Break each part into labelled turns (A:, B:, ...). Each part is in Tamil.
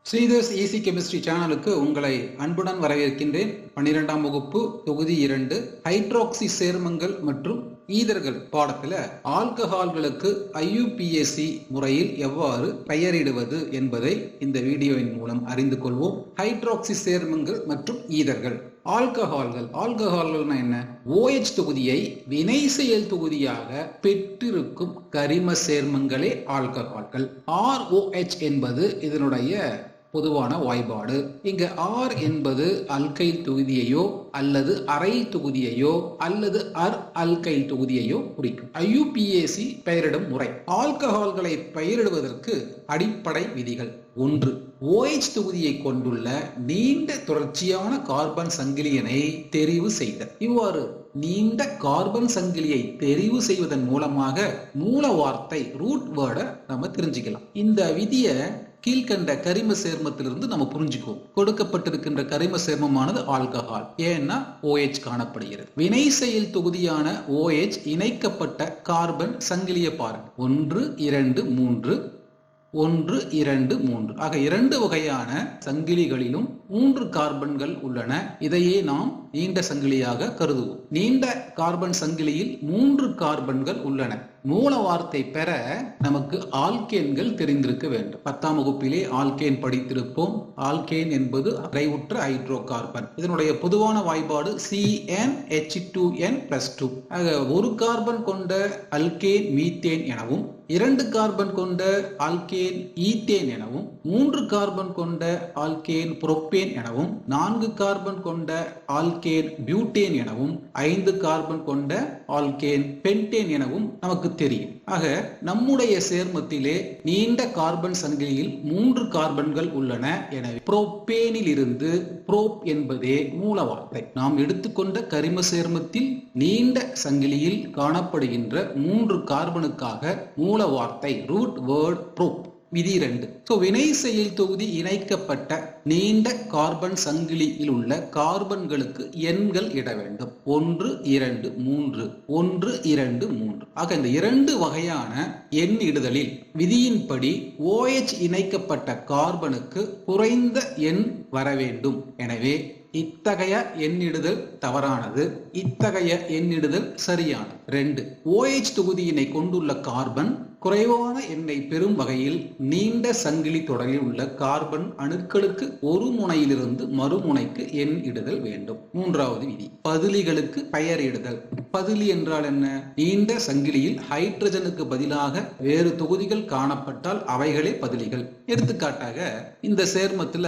A: ஸ்ரீதர்ஸ் ஈஸி கெமிஸ்ட்ரி சேனலுக்கு உங்களை அன்புடன் வரவேற்கின்றேன். 12ஆம் வகுப்பு தொகுதி 2 ஹைட்ராக்சி சேர்மங்கள் மற்றும் ஈதர்கள் பாடத்துல ஆல்கஹால்களுக்கு IUPAC முறையில் எவ்வாறு பெயரிடுவது என்பதை இந்த வீடியோவின் மூலம் அறிந்து கொள்வோம். ஹைட்ராக்சி சேர்மங்கள் மற்றும் ஈதர்கள். ஆல்கஹால்கள்னா என்ன? OH தொகுதியை வினை செயல் தொகுதியாக பெற்றிருக்கும் கரிம சேர்மங்களே ஆல்கஹால்கள். ROH என்பது இதனுடைய பொதுவான வாய்பாடு. இங்க R என்பது அல்கைல் தொகுதியையோ அல்லது அரைல் தொகுதியையோ அல்லது அல்கைல் தொகுதியையோ குறிக்கும். IUPAC பெயரிடும் முறை. ஆல்கஹால்களை பெயரிடுவதற்கு அடிப்படை விதிகள். 1. OH தொகுதியை கொண்டுள்ள நீண்ட தொடர்ச்சியான கார்பன் சங்கிலியினை தெரிவு செய்தல். இவ்வாறு நீண்ட கார்பன் சங்கிலியை தெரிவு செய்வதன் மூலமாக மூல வார்த்தை ரூட் வேர்டை நம்ம தெரிஞ்சுக்கலாம். இந்த விதியை கீழ்கண்ட கரிம சேர்மத்திலிருந்து நம்ம புரிஞ்சுக்குவோம். கொடுக்கப்பட்டிருக்கின்ற கரிம சேர்மமானது ஆல்கஹால். ஏன்னா OH காணப்படுகிறது. வினை செயல் தொகுதியான OH இணைக்கப்பட்ட கார்பன் சங்கிலியை பாருங்க. 1 2 3 1 2 3 ஆக 2 வகையான சங்கிலிகளிலும் 3 கார்பன்கள் உள்ளன. இதையே நாம் நீண்ட சங்கிலியாக கருதுவோம். நீண்ட கார்பன் சங்கிலியில் 3 கார்பன்கள் உள்ளன. மூல வார்த்தை பெற நமக்கு ஆல்கேன்கள் தெரிந்திருக்க வேண்டும். 10ஆம் வகுப்பிலே ஆல்கேன் படித்திருப்போம். ஆல்கேன் என்பது நிறைவுற்ற ஹைட்ரோ கார்பன். இதனுடைய பொதுவான வாய்பாடு CnH2n+2. ஆக ஒரு கார்பன் கொண்ட அல்கேன் மீத்தேன் எனவும் 2 கார்பன் கொண்ட ஆல்கேன் ஈத்தேன் எனவும் 3 கார்பன் கொண்ட ஆல்கேன் புரோப்பேன் எனவும் 4 கார்பன் கொண்ட ஆல்கேன் பியூட்டேன் எனவும் 5 கார்பன் கொண்ட ஆல்கேன் பென்டேன் எனவும் நமக்கு தெரியும். ஆக நம்முடைய சேர்மத்திலே நீண்ட கார்பன் சங்கிலியில் 3 கார்பன்கள் உள்ளன. எனவே புரோப்பேனில் இருந்து புரோப் என்பதே மூல வார்த்தை. நாம் எடுத்துக்கொண்ட கரிம சேர்மத்தில் நீண்ட சங்கிலியில் காணப்படுகின்ற 3 கார்பனுக்காக மூல வார்த்தை ரூட் வேர்ட் புரோப். விதி 2. வினை செயல் தொகுதி இணைக்கப்பட்ட நீண்ட கார்பன் சங்கிலியில் உள்ள கார்பன்களுக்கு எண்கள் இட வேண்டும். 1 2 3 1 2 3. ஆக இந்த 2 வகையான எண் இடுதலில் விதியின்படி OH இணைக்கப்பட்ட கார்பனுக்கு குறைந்த எண் வர வேண்டும். எனவே இத்தகைய எண்ணிடுதல் தவறானது, இத்தகைய எண்ணிடுதல் சரியானது. 2. OH தொகுதியினை கொண்டுள்ள கார்பன் குறைவான எண்ணை பெறும் வகையில் நீண்ட சங்கிலி தொடரில் உள்ள கார்பன் அணுக்களுக்கு ஒரு முனையிலிருந்து மறுமுனைக்கு எண் இடுதல் வேண்டும். 3வது விதி பதிலிகளுக்கு பெயரிடுதல். பதிலி என்றால் என்ன? நீண்ட சங்கிலியில் ஹைட்ரஜனுக்கு பதிலாக வேறு தொகுதிகள் காணப்பட்டால் அவைகளே பதிலிகள். எடுத்துக்காட்டாக இந்த சேர்மத்துல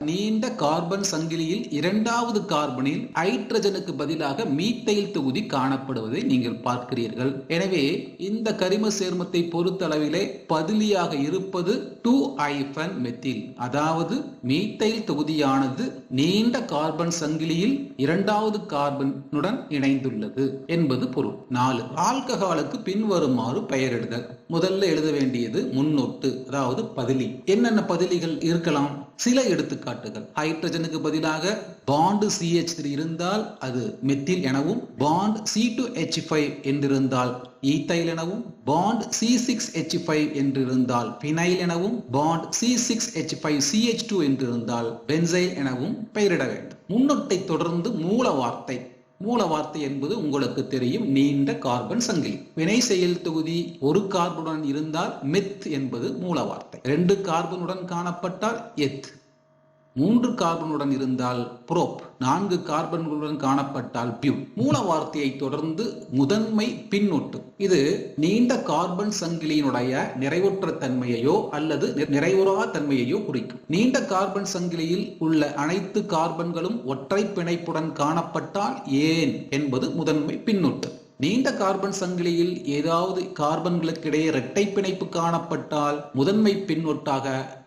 A: நீண்ட கார்பன் சங்கிலியில் 2வது கார்பனில் ஹைட்ரஜனுக்கு பதிலாக மீத்தைல் தொகுதி காணப்படுவதை நீங்கள் பார்க்கிறீர்கள். எனவே இந்த கரிம சேர்மத்தை பொறுத்தளவிலே பதிலியாக இருப்பது 2-மெத்தில். அதாவது மீத்தைல் தொகுதியானது நீண்ட கார்பன் சங்கிலியில் 2வது கார்பனுடன் இணைந்துள்ளது என்பது பொருள். 4. ஆல்கஹாலுக்கு பின்வருமாறு பெயரிடுதல். முதல்ல எழுத வேண்டியது முன்னொட்டு, அதாவது பதிலி. என்னென்ன பதிலிகள் இருக்கலாம்? சில எடுத்துக்காட்டுகள். ஹைட்ரஜனுக்கு பதிலாக பாண்ட் CH3 இருந்தால் அது மெத்தில் எனவும், பாண்ட் C2H5 என்றிருந்தால் ஈத்தைல் எனவும், பாண்ட் C6H5 என்றிருந்தால் பினைல் எனவும், பாண்ட் C6H5CH2 என்றிருந்தால் பென்சைல் எனவும் பெயரிட வேண்டும். முன்னொட்டை தொடர்ந்து மூல வார்த்தை. மூல வார்த்தை என்பது உங்களுக்கு தெரியும், நீண்ட கார்பன் சங்கிலி. வினை செயல் தொகுதி ஒரு கார்பனுடன் இருந்தால் மெத் என்பது மூல வார்த்தை. 2 கார்பனுடன் காணப்பட்டால் எத், 3 கார்பனுடன் இருந்தால் புரோப், 4 கார்பன்களுடன் காணப்பட்டால் பியூட். மூல வார்த்தையை தொடர்ந்து முதன்மை பின்னொட்டு. இது நீண்ட கார்பன் சங்கிலியினுடைய நிறைவுற்ற தன்மையையோ அல்லது நிறைவுறா தன்மையையோ குறிக்கும். நீண்ட கார்பன் சங்கிலியில் உள்ள அனைத்து கார்பன்களும் ஒற்றை பிணைப்புடன் காணப்பட்டால் ஏன் என்பது முதன்மை பின்னொட்டு. நீண்ட கார்பன் சங்கிலியில் ஏதாவது கார்பன்களுக்கு இடையே இரட்டை பிணைப்பு காணப்பட்டால் முதன்மை பின்னொட்டாக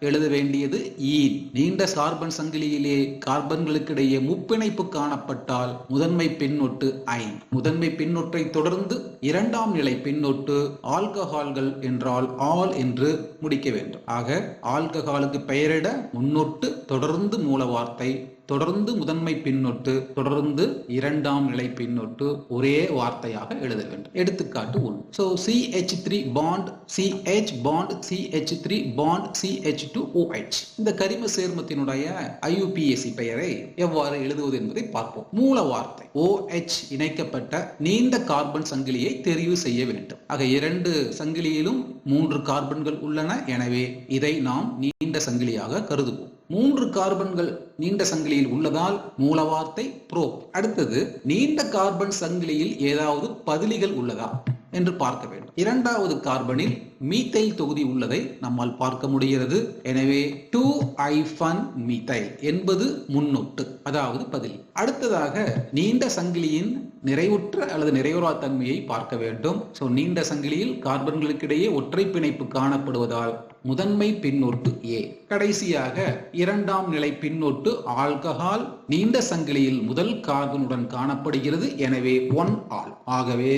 A: எழுத வேண்டியது ஈன். நீண்ட கார்பன் சங்கிலியிலே கார்பன்களுக்கு இடையே முப்பிணைப்பு காணப்பட்டால் முதன்மை பின்னொட்டு ஐன். முதன்மை பின்னொட்டை தொடர்ந்து 2ஆம் நிலை பின்னொட்டு ஆல்கஹால்கள் என்றால் ஆல் என்று முடிக்க வேண்டும். ஆக ஆல்கஹாலுக்கு பெயரிட முன்னொட்டு தொடர்ந்து மூல வார்த்தை தொடர்ந்து முதன்மை பின்னொட்டு, தொடர்ந்து இரண்டாம் நிலை பின்னொட்டு ஒரே வார்த்தையாக எழுத வேண்டும். எடுத்துக்காட்டு 1. So CH3 bond CH bond CH3 bond CH2OH. இந்த கரிம சேர்மத்தினுடைய IUPAC பெயரை எவ்வாறு எழுதுவது என்பதை பார்ப்போம். மூல வார்த்தை OH இணைக்கப்பட்ட நீண்ட கார்பன் சங்கிலியை தெரிவு செய்ய வேண்டும். ஆக 2 சங்கிலியிலும் 3 கார்பன்கள் உள்ளன. எனவே இதை நாம் நீண்ட சங்கிலியாக கருதுவோம். 3 கார்பன்கள் நீண்ட சங்கிலியில் உள்ளதால் மூல வார்த்தை ப்ரோப். அடுத்தது, நீண்ட கார்பன் சங்கிலியில் ஏதாவது பதிலிகள் உள்ளதா என்று பார்க்க வேண்டும். இரண்டாவது கார்பனில் மீத்தைல் தொகுதி உள்ளதை நம்மால் பார்க்க முடிகிறது. எனவே 2- மீத்தைல் என்பது முன்னொட்டு, அதாவது பதிலி. அடுத்ததாக, நீண்ட சங்கிலியின் நிறைவுற்ற அல்லது நிறைவுறா தன்மையை பார்க்க வேண்டும். நீண்ட சங்கிலியில் கார்பன்களுக்கிடையே ஒற்றை பிணைப்பு காணப்படுவதால் முதன்மை பின்னொட்டு A. கடைசியாக இரண்டாம் நிலை பின்னொட்டு ஆல்கஹால் நீண்ட சங்கிலியில் முதல் கார்பனுடன் காணப்படுகிறது. எனவே 1 ஆல். ஆகவே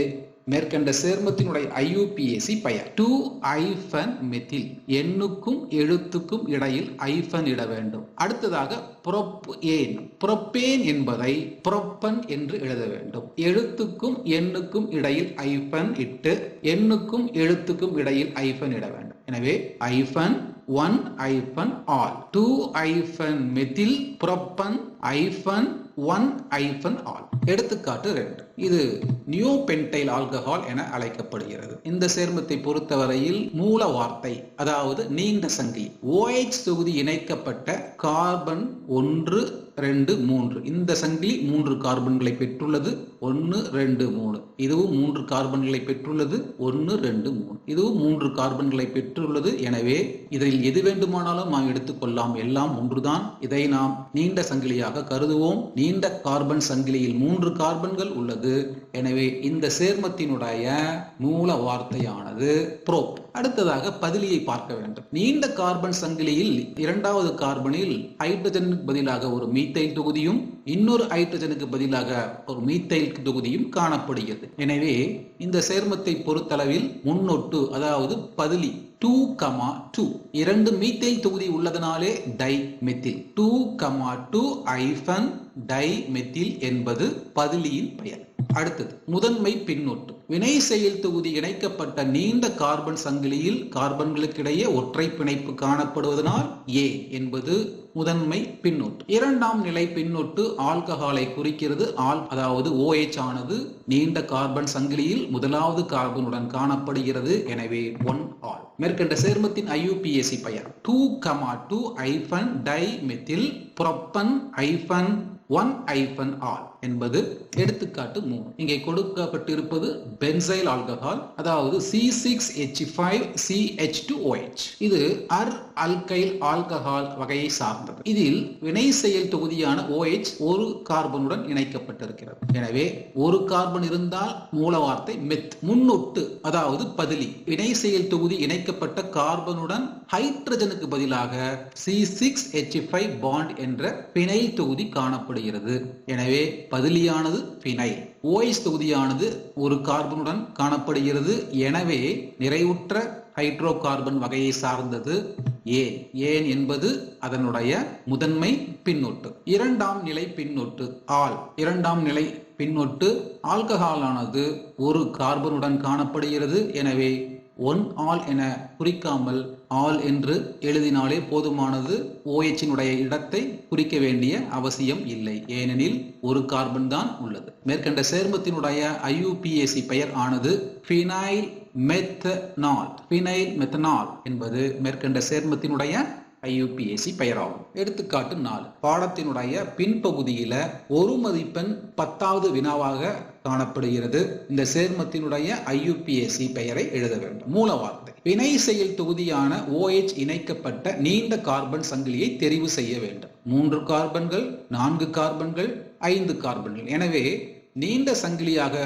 A: மேற்கண்ட சேர்மத்தினுடைய IUPAC பெயர் 2-மெத்தில். எண்ணுக்கும் எழுத்துக்கும் இடையில் ஐஃபன் இட வேண்டும். அடுத்ததாக புரோப்பேன். புரோப்பேன் என்பதை புரோப்பன் என்று எழுத வேண்டும். எழுத்துக்கும் எண்ணுக்கும் இடையில் ஐஃபன் இட்டு எண்ணுக்கும் எழுத்துக்கும் இடையில் ஐஃபன் இட வேண்டும். எனவே ஐஃபன் 1-ஆல் 2-மெத்தில் புரோப்பன் -1-ஆல். எடுத்துக்காட்டு 2. இது நியோபென்டைல் ஆல்கஹால் என அழைக்கப்படுகிறது. இந்த சேர்மத்தை பொறுத்தவரையில் மூல வார்த்தை, அதாவது நீண்ட சங்கிலி, OH தொகுதி இணைக்கப்பட்ட கார்பன் 1, 2, 3. இந்த சங்கிலி 3 கார்பன்களை பெற்றுள்ளது. 1, 2, 3. இதுவும் 3 கார்பன்களை பெற்றுள்ளது. 1, 2, 3. இதுவும் 3 கார்பன்களை பெற்றுள்ளது. எனவே இதில் எது வேண்டுமானாலும் நாம் எடுத்துக்கொள்ளலாம், எல்லாம் ஒன்றுதான். இதை நாம் நீண்ட சங்கிலியாக கருதுவோம். நீண்ட கார்பன் சங்கிலியில் 3 கார்பன்கள் உள்ளது. எனவே இந்த சேர்மத்தினுடைய மூல வார்த்தையானது ப்ரோப். அடுத்ததாக பதிலியை பார்க்க வேண்டும். நீண்ட கார்பன் சங்கிலியில் இரண்டாவது கார்பனில் ஹைட்ரஜனுக்கு பதிலாக ஒரு மீத்தைல் தொகுதியும் இன்னொரு ஹைட்ரஜனுக்கு பதிலாக ஒரு மீத்தைல் தொகுதியும் காணப்படுகிறது. எனவே இந்த சேர்மத்தை பொறுத்தளவில் முன்னொட்டு, அதாவது பதிலி 2-2. 2 மீத்தைல் தொகுதி உள்ளதனாலே டை மெத்தில். 2-2-டைமெத்தில் என்பது பதிலியின் பெயர். அடுத்தது, முதன்மை பின்னொட்டு. வினை செயல் தொகுதி இணைக்கப்பட்ட நீண்ட கார்பன் சங்கிலியில் கார்பன்களுக்கிடையே ஒற்றை பிணைப்பு காணப்படுவதனால் A என்பது முதன்மை பின்னொட்டு. இரண்டாம் நிலை பின்னொட்டு ஆல்கஹாலை குறிக்கிறது. அதாவது OH ஆனது நீண்ட கார்பன் சங்கிலியில் முதலாவது கார்பனுடன் காணப்படுகிறது. எனவே 1 ஆல். மேற்கண்ட சேர்மத்தின் IUPAC பெயர் 2-2-டைமெத்தில் புரோப்பன் -1-ஆல் என்பது. எடுத்துக்காட்டு 3. இங்கே கொடுக்கப்பட்டிருப்பது பென்சைல் ஆல்கஹால், அதாவது C6H5CH2OH. இது அல்கைல் ஆல்கஹால் வகையை சார்ந்தது. இதில் வினை செயல் தொகுதியான OH ஒரு கார்பனுடன் இணைக்கப்பட்டிருக்கிறது. எனவே ஒரு கார்பன் இருந்தால் மூல வார்த்தை மெத். முன்னொட்டு, அதாவது பதிலி. வினை செயல் தொகுதி இணைக்கப்பட்ட கார்பனுடன் ஹைட்ரஜனுக்கு பதிலாக C6H5 பாண்ட் என்ற பிணைல் தொகுதி காணப்படுகிறது. எனவே பதிலியானது பினைல். OH தொகுதியானது ஒரு கார்பனுடன் காணப்படுகிறது. எனவே நிறைவுற்ற ஹைட்ரோ கார்பன் வகையை சார்ந்தது ஏன் என்பது அதனுடைய முதன்மை பின்னொட்டு. இரண்டாம் நிலை பின்னொட்டு ஆல். இரண்டாம் நிலை பின்னொட்டு ஆல்கஹாலானது ஒரு கார்பனுடன் காணப்படுகிறது. எனவே 1 ஆல் என குறிக்காமல் ஆல் என்று எழுதினாலே போதுமானது. OH இடத்தை குறிக்க வேண்டிய அவசியம் இல்லை, ஏனெனில் ஒரு கார்பன் தான் உள்ளது. மேற்கண்ட சேர்மத்தினுடைய IUPAC பெயர் ஆனது பினைல் மெத்தனால். பினைல் மெத்தனால் என்பது மேற்கண்ட சேர்மத்தினுடைய IUPAC பெயராகும். எடுத்துக்காட்டு 4. பாடத்தினுடைய பின்பகுதியில ஒரு மதிப்பெண் 10வது வினாவாக காணப்படுகிறது. இந்த சேர்மத்தினுடைய IUPAC பெயரை எழுத வேண்டும். மூல வார்த்தை. வினை செயல் தொகுதியான OH இணைக்கப்பட்ட நீண்ட கார்பன் சங்கிலியை தெரிவு செய்ய வேண்டும். 3 கார்பன்கள், 4 கார்பன்கள், 5 கார்பன்கள். எனவே நீண்ட சங்கிலியாக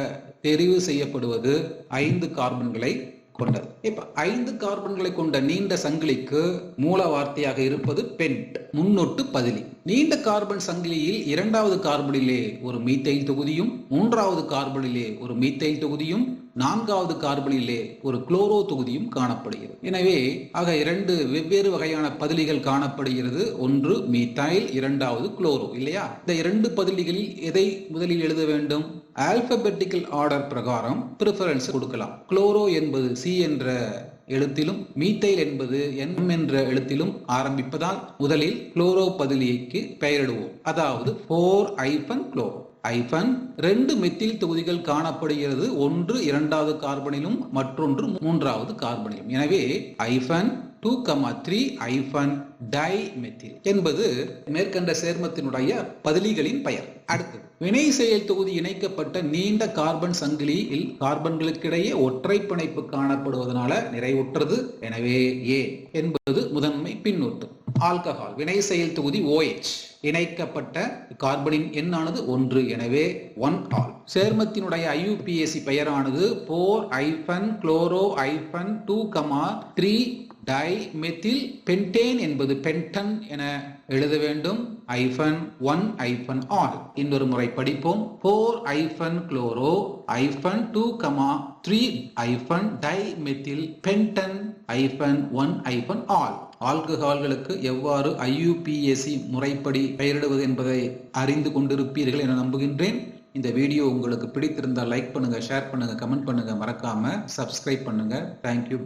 A: தெரிவு செய்யப்படுவது 5 கார்பன்களை கொண்டது. இப்ப 5 கார்பன்களை கொண்ட நீண்ட சங்கிலிக்கு மூல வார்த்தையாக இருப்பது பென்ட். முன்னொட்டு பதிலி. நீண்ட கார்பன் சங்கிலியில் இரண்டாவது கார்பனிலே ஒரு மீத்தைல் தொகுதியும் மூன்றாவது கார்பனிலே ஒரு மீத்தைல் தொகுதியும் 4வது கார்பனிலே ஒரு குளோரோ தொகுதியும் காணப்படுகிறது. எனவே ஆக 2 வெவ்வேறு வகையான பதிலிகள் காணப்படுகிறது. ஒன்று மீத்தைல், இரண்டாவது குளோரோ இல்லையா? இந்த 2 பதிலிகளில் எதை முதலில் எழுத வேண்டும்? ஆல்பபெட்டிக்கல் ஆர்டர் பிரகாரம் பிரிஃபரன்ஸ் கொடுக்கலாம். குளோரோ என்பது சி என்ற எழுத்திலும் மீத்தைல் என்பது எம் என்ற எழுத்திலும் ஆரம்பிப்பதால் முதலில் குளோரோ பதிலிக்கு பெயரிடுவோம். அதாவது 4 குளோரோ. 2 மெத்தில் தொகுதிகள் காணப்படுகிறது. ஒன்று 2வது கார்பனிலும் மற்றொன்று 3வது கார்பனிலும். எனவே 2,3 டைமெத்தில் என்பது மேற்கண்ட சேர்மத்தினுடைய பதிலிகளின் பெயர். அடுத்து வினை செயல் தொகுதி இணைக்கப்பட்ட நீண்ட கார்பன் சங்கிலியில் கார்பன்களுக்கிடையே ஒற்றை பிணைப்பு காணப்படுவதனால நிறைவுற்றது. எனவே ஏ என்பது முதன்மை பின்னொட்டு. ஆல்கஹால் வினை செயல் தொகுதி OH இணைக்கப்பட்ட கார்பனின் எண்ணானது 1. எனவே 1 ஆல். சேர்மத்தினுடைய IUPAC பெயரானது 4-குளோரோ-2,3 டைமெத்தில் பென்டேன் என்பது பென்டன் என எழுத வேண்டும். -1 ஆல். இன்னொரு முறை படிப்போம். 4-குளோரோ-2,3 டைமெத்தில் பென்டன் -1 ஆல். ஆல்கஹால்களுக்கு எவ்வாறு IUPAC முறைப்படி பெயரிடுவது என்பதை அறிந்து கொண்டிருப்பீர்கள் என நம்புகின்றேன். இந்த வீடியோ உங்களுக்கு பிடித்திருந்தால் லைக் பண்ணுங்க, ஷேர் பண்ணுங்க, கமெண்ட் பண்ணுங்க, மறக்காம சப்ஸ்கிரைப் பண்ணுங்க. தேங்க்யூ.